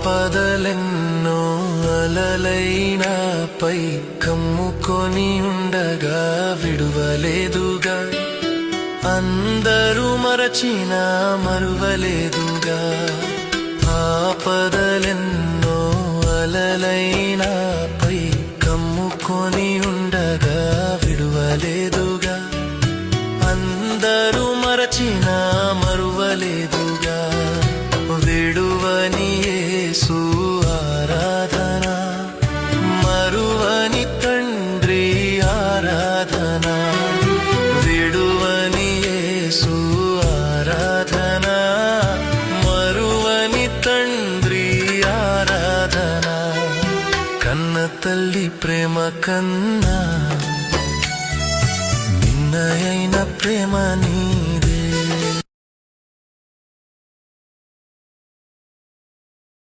ఆపదలెన్నో అలలైనాపై కమ్ముకొని ఉండగా విడువలేదుగా, అందరూ మరచినా మరువలేదుగా. ఆపదలెన్నో అలలైనాపై కమ్ముకొని ఉండగా విడువలేదుగా, అందరూ మరచినా మరువలేదుగా. విడువని యేసు ఆరాధన, మరువని తండ్రి ఆరాధన. విడువని యేసు ఆరాధన, మరువని తండ్రి ఆరాధన. కన్న తల్లి ప్రేమ కన్నా నిన్నయైన ప్రేమని